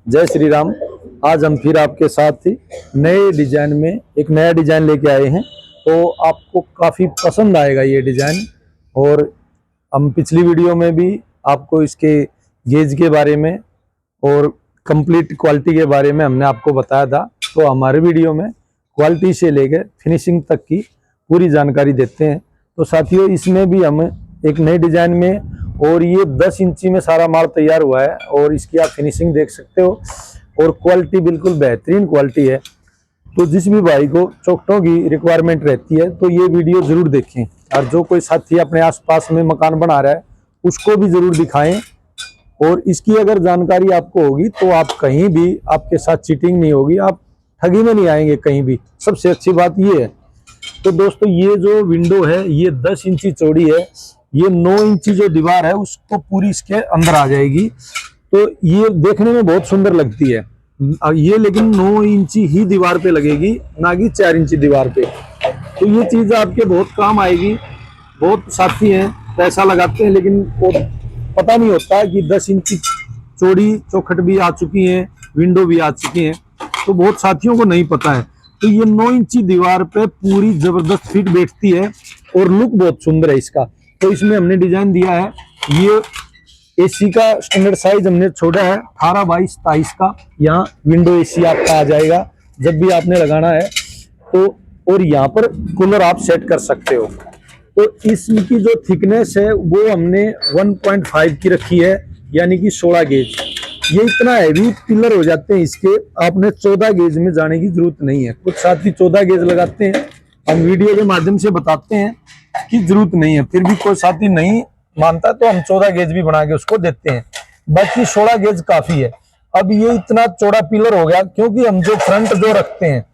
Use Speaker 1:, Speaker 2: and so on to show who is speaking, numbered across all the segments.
Speaker 1: जय श्री राम। आज हम फिर आपके साथ ही नए डिजाइन में एक नया डिजाइन लेके आए हैं। तो आपको काफ़ी पसंद आएगा ये डिजाइन। और हम पिछली वीडियो में भी आपको इसके गेज के बारे में और कंप्लीट क्वालिटी के बारे में हमने आपको बताया था। तो हमारे वीडियो में क्वालिटी से लेकर फिनिशिंग तक की पूरी जानकारी देते हैं। तो साथियों, इसमें भी हम एक नए डिजाइन में, और ये 10 इंची में सारा माल तैयार हुआ है और इसकी आप फिनिशिंग देख सकते हो और क्वालिटी बिल्कुल बेहतरीन क्वालिटी है। तो जिस भी भाई को चौखटों की रिक्वायरमेंट रहती है तो ये वीडियो जरूर देखें, और जो कोई साथी अपने आसपास में मकान बना रहा है उसको भी जरूर दिखाएं। और इसकी अगर जानकारी आपको होगी तो आप कहीं भी, आपके साथ चीटिंग नहीं होगी, आप ठगी में नहीं आएंगे कहीं भी। सबसे अच्छी बात ये है। तो दोस्तों, ये जो विंडो है ये 10 इंची चौड़ी है। ये 9 इंची जो दीवार है उसको पूरी इसके अंदर आ जाएगी। तो ये देखने में बहुत सुंदर लगती है। ये लेकिन 9 इंची ही दीवार पे लगेगी, ना कि 4 इंची दीवार पे। तो ये चीज आपके बहुत काम आएगी। बहुत साथी हैं पैसा लगाते हैं लेकिन वो पता नहीं होता कि 10 इंची चौड़ी चौखट भी आ चुकी है, विंडो भी आ चुकी है। तो बहुत साथियों को नहीं पता है। तो ये 9 इंची दीवार पे पूरी जबरदस्त फिट बैठती है और लुक बहुत सुंदर है इसका। तो इसमें हमने डिजाइन दिया है, ये एसी का स्टैंडर्ड साइज हमने छोड़ा है 18 बाई 27 का। यहाँ विंडो एसी आपका आ जाएगा जब भी आपने लगाना है तो। और यहाँ पर कूलर आप सेट कर सकते हो। तो इसकी जो थिकनेस है वो हमने 1.5 की रखी है, यानी कि 16 गेज। ये इतना हैवी पिलर हो जाते हैं इसके, आपने 14 गेज में जाने की जरूरत नहीं है। कुछ साथी 14 गेज लगाते हैं, हम वीडियो के माध्यम से बताते हैं कि जरूरत नहीं है, फिर भी कोई साथी नहीं मानता तो हम 14 गेज भी बना के उसको देते हैं। बाकी 16 गेज काफी है। अब ये इतना चौड़ा पिलर हो गया क्योंकि हम जो फ्रंट जो रखते हैं,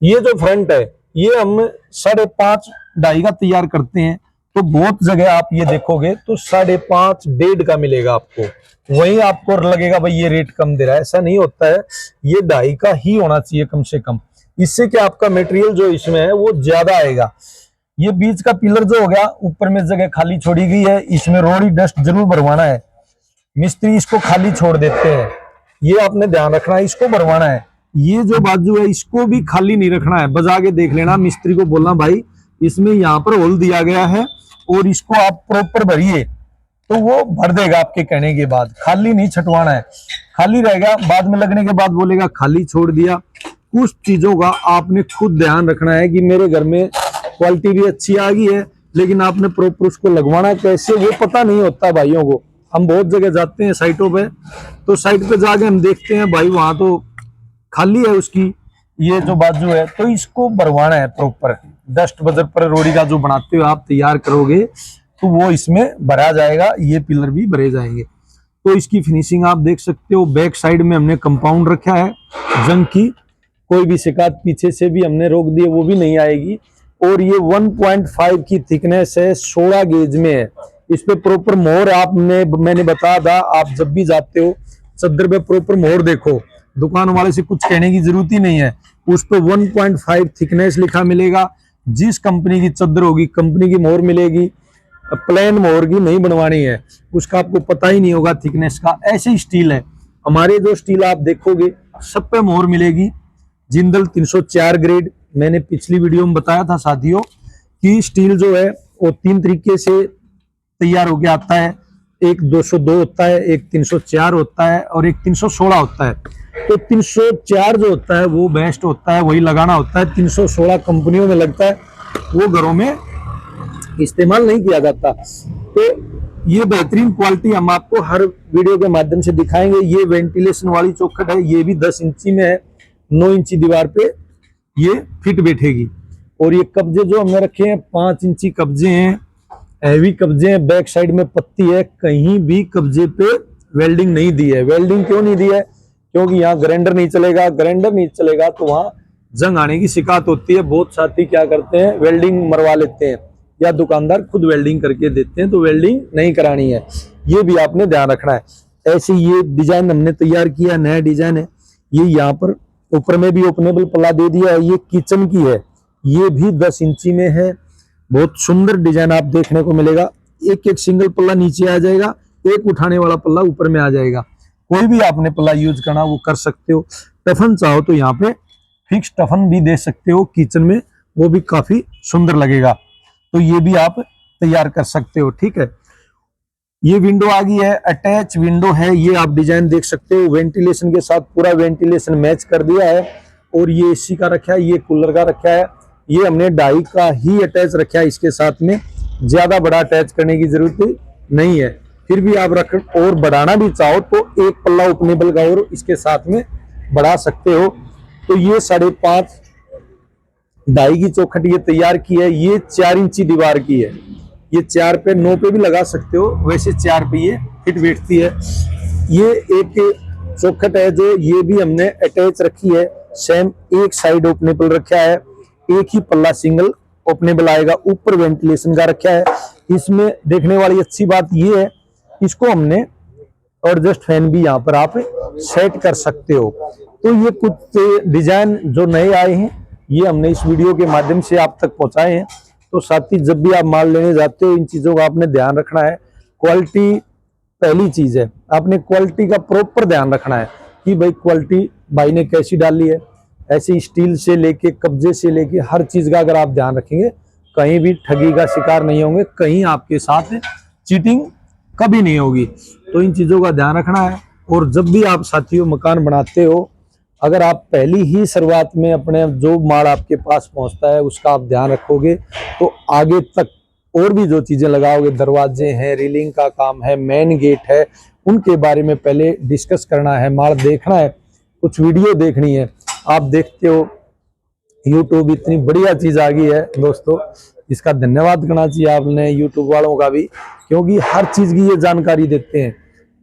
Speaker 1: ये जो फ्रंट है ये हम 5.5 ढाई का तैयार करते हैं। तो बहुत जगह आप ये देखोगे तो 5.5 1.5 का मिलेगा आपको। वही आपको लगेगा भाई ये रेट कम दे रहा है, ऐसा नहीं होता है। ये 2.5 का ही होना चाहिए कम से कम। इससे क्या आपका मटेरियल जो इसमें है वो ज्यादा आएगा। ये बीच का पिलर जो हो गया, ऊपर में जगह खाली छोड़ी गई है, इसमें रोड़ी डस्ट जरूर भरवाना है। मिस्त्री इसको खाली छोड़ देते हैं, ये आपने ध्यान रखना है, इसको भरवाना है। ये जो बाजू है इसको भी खाली नहीं रखना है, बजा के देख लेना, मिस्त्री को बोलना भाई इसमें यहाँ पर होल दिया गया है और इसको आप प्रॉपर भरिए, तो वो भर देगा आपके कहने के बाद। खाली नहीं छटवाना है, खाली रहेगा बाद में लगने के बाद बोलेगा खाली छोड़ दिया। कुछ चीजों का आपने खुद ध्यान रखना है कि मेरे घर में क्वालिटी भी अच्छी आ गई है लेकिन आपने प्रॉपर उसको लगवाना कैसे, वो पता नहीं होता भाइयों को। हम बहुत जगह जाते हैं साइटों पे, तो साइट पे जाके हम देखते हैं भाई वहां तो खाली है उसकी ये जो बाजू है, तो इसको भरवाना है प्रॉपर। डस्ट बजर पर रोड़ी का जो बनाते हो आप तैयार करोगे तो वो इसमें भरा जाएगा, ये पिलर भी भरे जाएंगे। तो इसकी फिनिशिंग आप देख सकते हो। बैक साइड में हमने कंपाउंड रखा है जंग की, कोई भी शिकायत पीछे से भी हमने रोक दी है वो भी नहीं आएगी। और ये 1.5 की थिकनेस है, 16 गेज में है। इस पे प्रॉपर मोहर आपने, मैंने बताया था, आप जब भी जाते हो चद्दर पे प्रॉपर मोहर देखो, दुकान वाले से कुछ कहने की जरूरत ही नहीं है। उस पे 1.5 थिकनेस लिखा मिलेगा। जिस कंपनी की चद्दर होगी कंपनी की मोहर मिलेगी, प्लेन मोहर की नहीं बनवानी है, उसका आपको पता ही नहीं होगा थिकनेस का। ऐसे स्टील है हमारे, जो स्टील आप देखोगे सब पे मोहर मिलेगी। जिंदल 304 ग्रेड, मैंने पिछली वीडियो में बताया था साथियों कि स्टील जो है वो 3 तरीके से तैयार होके आता है। एक 202 होता है, एक 304 होता है और एक 316 होता है। तो 304 जो होता है वो बेस्ट होता है, वही लगाना होता है। 316 कंपनियों में लगता है, वो घरों में इस्तेमाल नहीं किया जाता। तो ये बेहतरीन क्वालिटी हम आपको हर वीडियो के माध्यम से दिखाएंगे। ये वेंटिलेशन वाली चौखट है, ये भी 10 इंची में है, 9 इंची दीवार पे ये फिट बैठेगी। और ये कब्जे जो हमने रखे हैं 5 इंची कब्जे हैं, हैवी कब्जे हैं। बैक साइड में पत्ती है, कहीं भी कब्जे पे वेल्डिंग नहीं दी है। वेल्डिंग क्यों नहीं दी है? क्योंकि यहाँ ग्राइंडर नहीं चलेगा। ग्राइंडर नहीं चलेगा तो वहाँ जंग आने की शिकायत होती है। बहुत साथी क्या करते हैं, वेल्डिंग मरवा लेते हैं या दुकानदार खुद वेल्डिंग करके देते हैं, तो वेल्डिंग नहीं करानी है, ये भी आपने ध्यान रखना है। ऐसे ये डिजाइन हमने तैयार किया, नया डिजाइन है। ये यहाँ पर ऊपर में भी ओपनेबल पल्ला दे दिया है। ये किचन की है, ये भी 10 इंची में है। बहुत सुंदर डिजाइन आप देखने को मिलेगा। एक एक सिंगल पल्ला नीचे आ जाएगा, एक उठाने वाला पल्ला ऊपर में आ जाएगा। कोई भी आपने पल्ला यूज करना वो कर सकते हो। टफन चाहो तो यहाँ पे फिक्स टफन भी दे सकते हो किचन में, वो भी काफी सुंदर लगेगा, तो ये भी आप तैयार कर सकते हो। ठीक है, ये विंडो आ गई है, अटैच विंडो है, ये आप डिजाइन देख सकते हो, वेंटिलेशन के साथ पूरा वेंटिलेशन मैच कर दिया है। और ये एसी का रखा है, ये कूलर का रखा है, ये हमने डाई का ही अटैच रखा है इसके साथ में, ज्यादा बड़ा अटैच करने की जरूरत नहीं है। फिर भी आप रख और बढ़ाना भी चाहो तो एक पल्ला ओपनेबल का और इसके साथ में बढ़ा सकते हो। तो ये 5.5 डाई की चौखट ये तैयार की है, ये 4 इंची दीवार की है, ये 4 पे 9 पे भी लगा सकते हो, वैसे 4 पे ये फिट बैठती है। ये एक चौखट है जो ये भी हमने अटैच रखी है, सेम एक साइड ओपनेबल रखा है, एक ही पल्ला सिंगल ओपनेबल आएगा, ऊपर वेंटिलेशन का रखा है। इसमें देखने वाली अच्छी बात ये है, इसको हमने और जस्ट फैन भी यहाँ पर आप सेट कर सकते हो। तो ये कुछ डिजाइन जो नए आए हैं ये हमने इस वीडियो के माध्यम से आप तक पहुंचाए हैं। तो साथ ही जब भी आप माल लेने जाते हो इन चीजों का आपने ध्यान रखना है। क्वालिटी पहली चीज है, आपने क्वालिटी का प्रॉपर ध्यान रखना है कि भाई क्वालिटी भाई ने कैसी डाली है। ऐसे स्टील से लेके कब्जे से लेके हर चीज का अगर आप ध्यान रखेंगे कहीं भी ठगी का शिकार नहीं होंगे, कहीं आपके साथ चीटिंग कभी नहीं होगी। तो इन चीजों का ध्यान रखना है। और जब भी आप साथियों मकान बनाते हो, अगर आप पहली ही शुरुआत में अपने जो माल आपके पास पहुंचता है उसका आप ध्यान रखोगे तो आगे तक और भी जो चीजें लगाओगे, दरवाजे हैं, रेलिंग का काम है, मेन गेट है, उनके बारे में पहले डिस्कस करना है, माल देखना है, कुछ वीडियो देखनी है। आप देखते हो यूट्यूब इतनी बढ़िया चीज आ गई है दोस्तों, इसका धन्यवाद करना चाहिए आपने यूट्यूब वालों का भी, क्योंकि हर चीज की ये जानकारी देते हैं।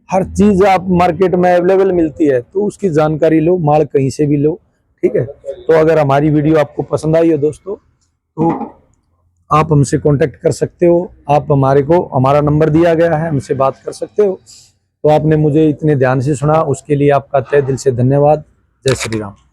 Speaker 1: हर चीज आप मार्केट में अवेलेबल मिलती है तो उसकी जानकारी लो, माल कहीं से भी लो। ठीक है, तो अगर हमारी वीडियो आपको पसंद आई हो दोस्तों तो आप हमसे कांटेक्ट कर सकते हो। आप हमारा नंबर दिया गया है, हमसे बात कर सकते हो। तो आपने मुझे इतने ध्यान से सुना उसके लिए आपका तहे दिल से धन्यवाद। जय श्री राम।